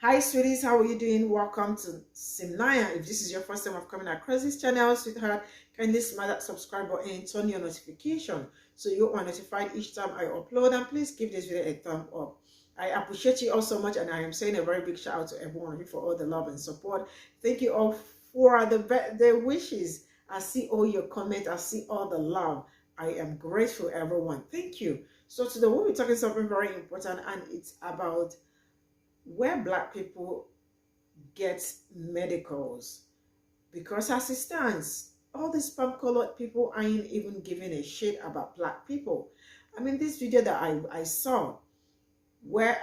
Hi sweeties, how are you doing? Welcome to Cimnanya. If this is your first time of coming across this channel, sweetheart, kindly smash that subscribe button and turn your notification so you are notified each time I upload, and please give this video a thumb up. I appreciate you all so much, and I am saying a very big shout out to every one of you for all the love and support. Thank you all for the wishes. I see all your comments, I see all the love. I am grateful, everyone. Thank you. So today we'll be talking something very important, and it's about where Black people get medicals. Because as it stands, all these palm-colored people ain't even giving a shit about Black people. I mean, this video that I saw where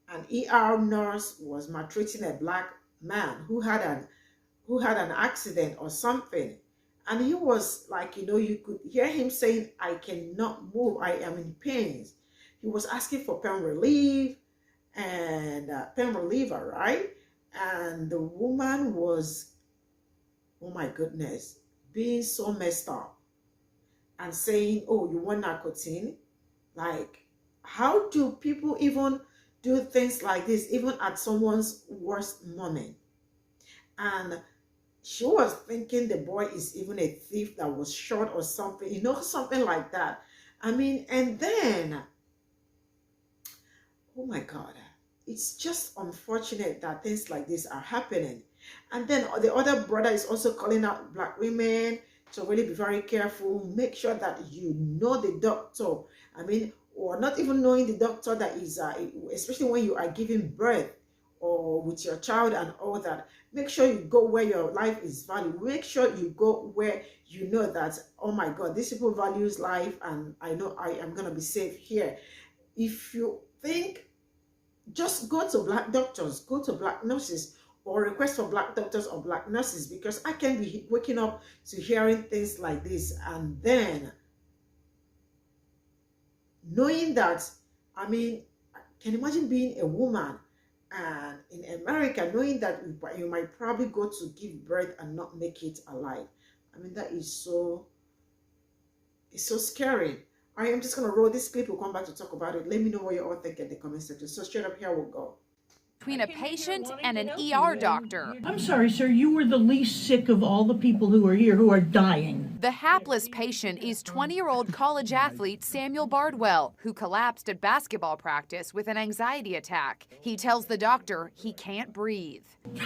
an ER nurse was maltreating a Black man who had an accident or something, and he was like, you could hear him saying, "I cannot move, I am in pain." He was asking for pain relief and pain reliever, right? And the woman was, oh my goodness, being so messed up and saying, "Oh, you want nicotine?" Like, how do people even do things like this, even at someone's worst moment? And she was thinking the boy is even a thief that was shot or something, something like that. I mean, and then, oh my God, it's just unfortunate that things like this are happening. And then the other brother is also calling out Black women to really be very careful. Make sure that you know the doctor. I mean, or not even knowing the doctor that is, especially when you are giving birth or with your child and all that. Make sure you go where your life is valued. Make sure you go where you know that, oh my God, these people values life, and I know I am going to be safe here. If you think, just go to Black doctors, go to Black nurses, or request for Black doctors or Black nurses, because I can be waking up to hearing things like this, and then knowing that, I mean, can you imagine being a woman and in America, knowing that you might probably go to give birth and not make it alive? I mean, that is it's so scary. I am just going to roll this clip. We'll come back to talk about it. Let me know what you all think in the comment section. So straight up, here we'll go. Between a patient and an ER doctor. I'm sorry, sir. You were the least sick of all the people who are here who are dying. The hapless patient is 20-year-old college athlete Samuel Bardwell, who collapsed at basketball practice with an anxiety attack. He tells the doctor he can't breathe. He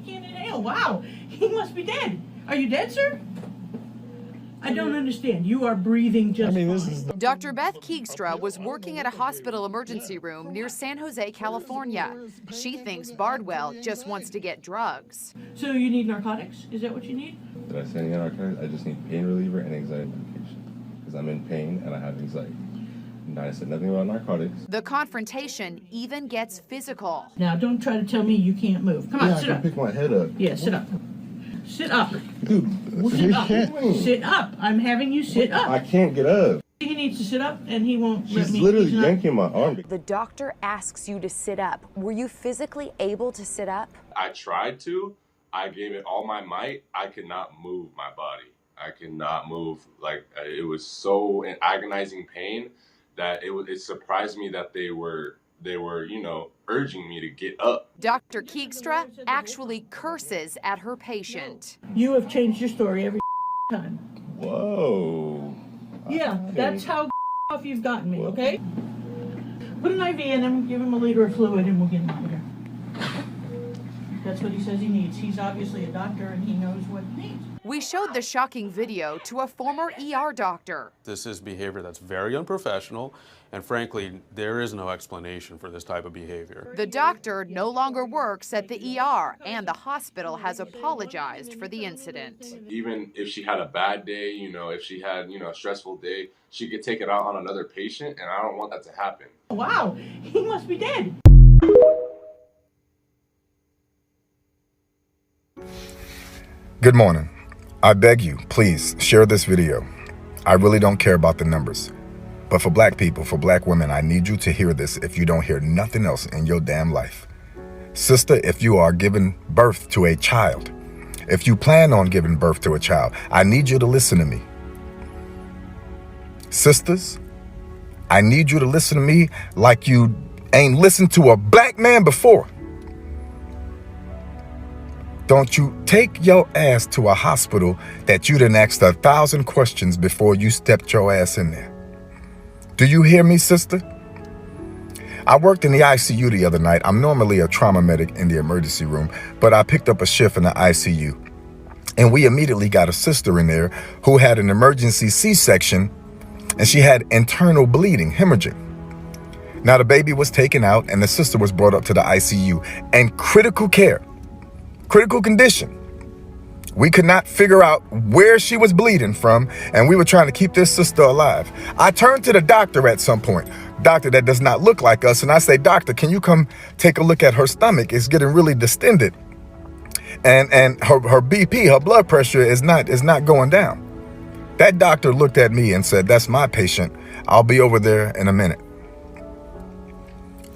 can't inhale. Wow. He must be dead. Are you dead, sir? I don't understand. You are breathing just fine. Dr. Beth Keegstra was working at a hospital emergency room near San Jose, California. She thinks Bardwell just wants to get drugs. So you need narcotics? Is that what you need? Did I say any narcotics? I just need pain reliever and anxiety medication because I'm in pain and I have anxiety. And I said nothing about narcotics. The confrontation even gets physical. Now, don't try to tell me you can't move. Come on, sit I up. can pick my head up. Yeah, sit up. Sit up. Dude, Sit up. Sit up. I'm having you sit up. I can't get up. He needs to sit up, and he won't let She's me. literally He's not- yanking my arm. The doctor asks you to sit up. Were you physically able to sit up? I tried to. I gave it all my might. I could not move my body. I could not move. Like, it was so in agonizing pain that it surprised me that they were urging me to get up. Dr. Keegstra actually curses at her patient. You have changed your story every time. Whoa. Yeah, that's how off you've gotten me, okay? Put an IV in him, give him a liter of fluid, and we'll get him out of here. That's what he says he needs. He's obviously a doctor, and he knows what he needs. We showed the shocking video to a former ER doctor. This is behavior that's very unprofessional, and frankly, there is no explanation for this type of behavior. The doctor no longer works at the ER, and the hospital has apologized for the incident. Even if she had a bad day, if she had, a stressful day, she could take it out on another patient, and I don't want that to happen. Wow, he must be dead. Good morning. I beg you, please share this video. I really don't care about the numbers. But for Black people, for Black women, I need you to hear this if you don't hear nothing else in your damn life. Sister, if you are giving birth to a child, if you plan on giving birth to a child, I need you to listen to me. Sisters, I need you to listen to me like you ain't listened to a black man before. Don't you take your ass to a hospital that you done asked 1,000 questions before you stepped your ass in there. Do you hear me, sister? I worked in the ICU the other night. I'm normally a trauma medic in the emergency room, but I picked up a shift in the ICU. And we immediately got a sister in there who had an emergency C-section, and she had internal bleeding, hemorrhaging. Now the baby was taken out and the sister was brought up to the ICU and critical care, critical condition. We could not figure out where she was bleeding from, and we were trying to keep this sister alive. I turned to the doctor at some point, doctor that does not look like us, and I say, doctor, can you come take a look at her stomach? It's getting really distended. And her BP, her blood pressure is not going down. That doctor looked at me and said, that's my patient. I'll be over there in a minute.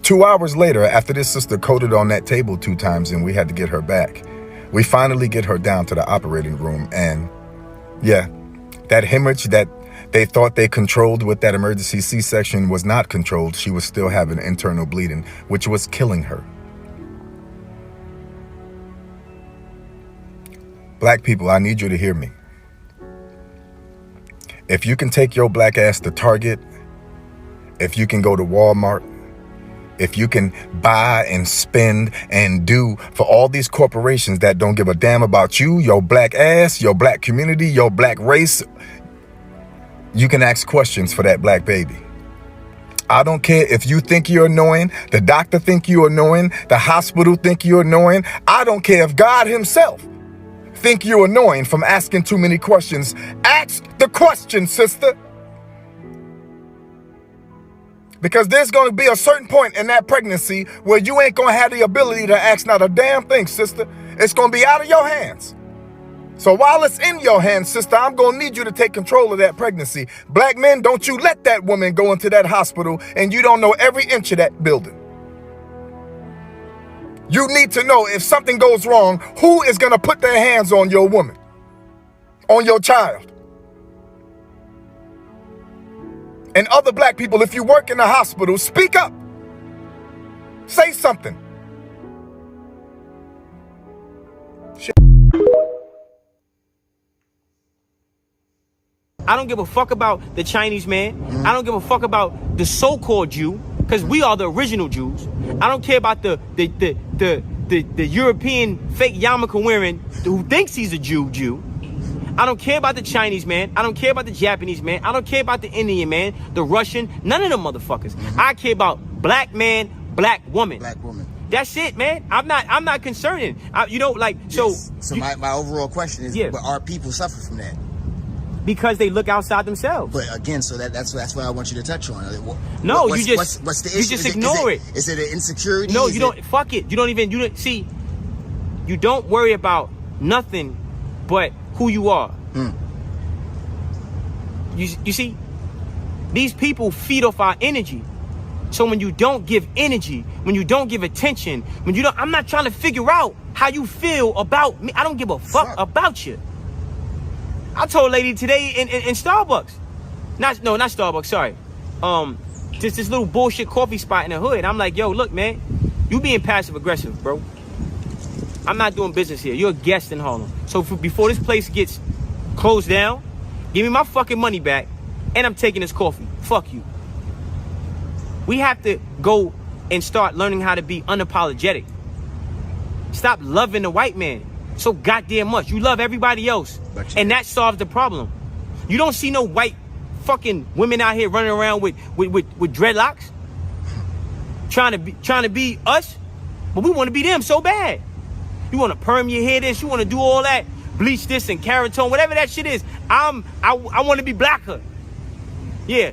2 hours later, after this sister coded on that table 2 times and we had to get her back, we finally get her down to the operating room. And yeah, that hemorrhage that they thought they controlled with that emergency C-section was not controlled. She was still having internal bleeding, which was killing her. Black people, I need you to hear me. If you can take your black ass to Target, if you can go to Walmart, if you can buy and spend and do for all these corporations that don't give a damn about you, your black ass, your black community, your black race, you can ask questions for that black baby. I don't care if you think you're annoying, the doctor think you're annoying, the hospital think you're annoying. I don't care if God himself think you're annoying from asking too many questions. Ask the question, sister. Because there's going to be a certain point in that pregnancy where you ain't going to have the ability to ask not a damn thing, sister. It's going to be out of your hands. So while it's in your hands, sister, I'm going to need you to take control of that pregnancy. Black men, don't you let that woman go into that hospital and you don't know every inch of that building. You need to know if something goes wrong, who is going to put their hands on your woman, on your child. And other black people, if you work in a hospital, speak up. Say something. I don't give a fuck about the Chinese man. I don't give a fuck about the so-called Jew, because we are the original Jews. I don't care about the European fake yarmulke wearing who thinks he's a Jew. I don't care about the Chinese man. I don't care about the Japanese man. I don't care about the Indian man, the Russian, none of them motherfuckers. I care about black man, black woman. Black woman. That's it, man. I'm not concerned. So my overall question is, but are people suffering from that? Because they look outside themselves. But again, so that's what I want you to touch on. No, what's the issue? You just ignore it. Is it an insecurity? No, you don't. Fuck it. You don't worry about nothing but who you are. You see, these people feed off our energy. So when you don't give energy, when you don't give attention, I'm not trying to figure out how you feel about me. I don't give a fuck about you. I told a lady today in Starbucks. Not Starbucks, sorry. Just this little bullshit coffee spot in the hood. I'm like, yo, look, man, you being passive aggressive, bro. I'm not doing business here. You're a guest in Harlem. So before this place gets closed down, give me my fucking money back, and I'm taking this coffee. Fuck you. We have to go and start learning how to be unapologetic. Stop loving the white man so goddamn much. You love everybody else, and that solves the problem. You don't see no white fucking women out here running around with dreadlocks, trying to be us, but we want to be them so bad. You want to perm your hair this, you want to do all that, bleach this and keratin, whatever that shit is. I want to be blacker. Yeah,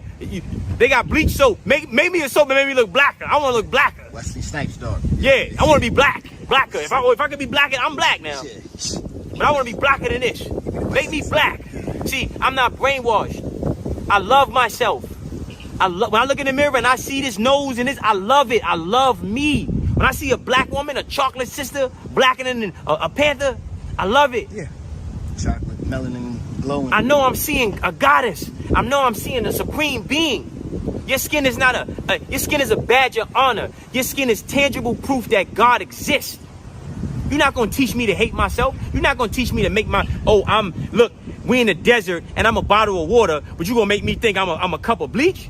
they got bleach soap. Make me a soap and make me look blacker. I want to look blacker. Wesley Snipes, dog. Yeah, I want to be blacker. If I could be blacker, I'm black now. But I want to be blacker than this. Make me black. See, I'm not brainwashed. I love myself. When I look in the mirror and I see this nose and this, I love it. I love me. When I see a black woman, a chocolate sister, blacker than a panther, I love it. Yeah. Chocolate, melanin, glowing. I know I'm seeing a goddess. I know I'm seeing a supreme being. Your skin is not your skin is a badge of honor. Your skin is tangible proof that God exists. You're not going to teach me to hate myself. You're not going to teach me to make look, we in the desert and I'm a bottle of water, but you going to make me think I'm a cup of bleach?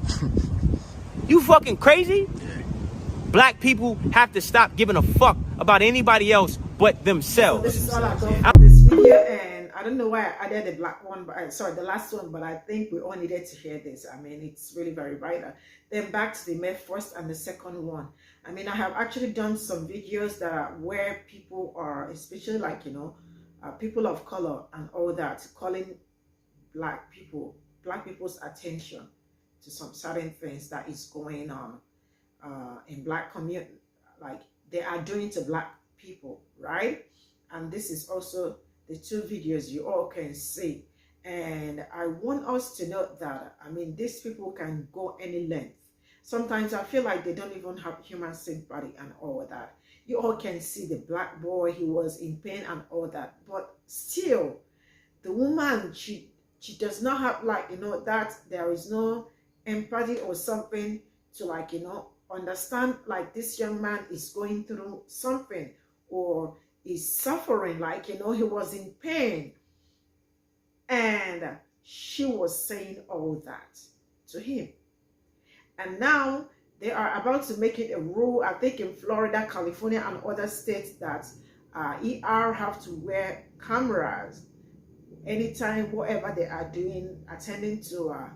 You fucking crazy? Black people have to stop giving a fuck about anybody else but themselves. So this is all I got for this video, and I don't know why I added the black one, but sorry, the last one, but I think we all needed to hear this. I mean, it's really very vital. Then back to the first and the second one. I mean, I have actually done some videos that are where people are, especially like, you know, people of color and all that, calling black people's attention to some certain things that is going on in black community, like they are doing to black people, right? And this is also the two videos you all can see. And I want us to note that, I mean, these people can go any length. Sometimes I feel like they don't even have human sympathy and all that. You all can see the black boy, he was in pain and all that. But still, the woman, she does not have, like, you know, that there is no empathy or something to, like, you know, understand, like, this young man is going through something or is suffering, like, you know, he was in pain. And she was saying all that to him. And now they are about to make it a rule, I think in Florida, California, and other states, that ER have to wear cameras anytime, whatever they are doing, attending to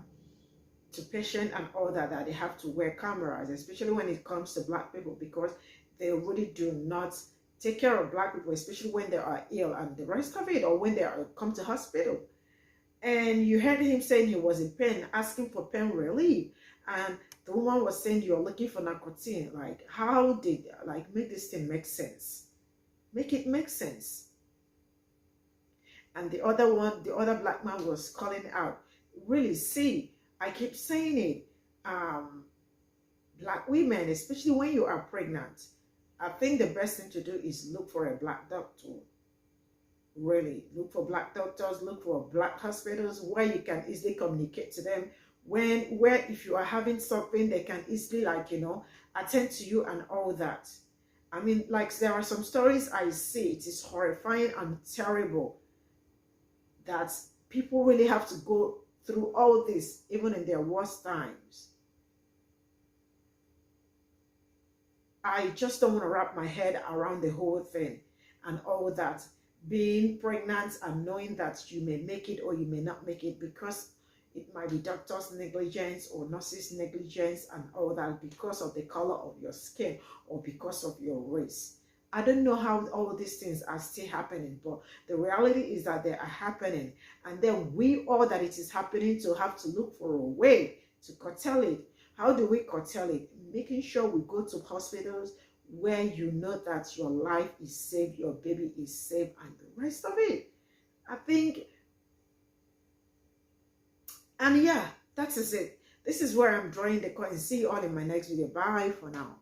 patient and all that, that they have to wear cameras, especially when it comes to black people, because they really do not take care of black people, especially when they are ill and the rest of it, or when they come to hospital. And you heard him saying he was in pain, asking for pain relief. And the woman was saying, you're looking for nicotine. Like, how did, like, make this thing make sense? Make it make sense. And the other one, the other black man was calling out, really, see, I keep saying it, black women, especially when you are pregnant, I think the best thing to do is look for a black doctor. Really, look for black doctors, look for black hospitals where you can easily communicate to them. Where if you are having something, they can easily, like, you know, attend to you and all that. I mean, like, there are some stories I see, it is horrifying and terrible that people really have to go through all this, even in their worst times. I just don't want to wrap my head around the whole thing and all that. Being pregnant and knowing that you may make it or you may not make it, because it might be doctor's negligence or nurse's negligence and all that, because of the color of your skin or because of your race. I don't know how all these things are still happening, but the reality is that they are happening. And then we all that it is happening to have to look for a way to curtail it. How do we curtail it? Making sure we go to hospitals where you know that your life is safe, your baby is safe, and the rest of it. I think, and yeah, that is it. This is where I'm drawing the curtain. See you all in my next video. Bye for now.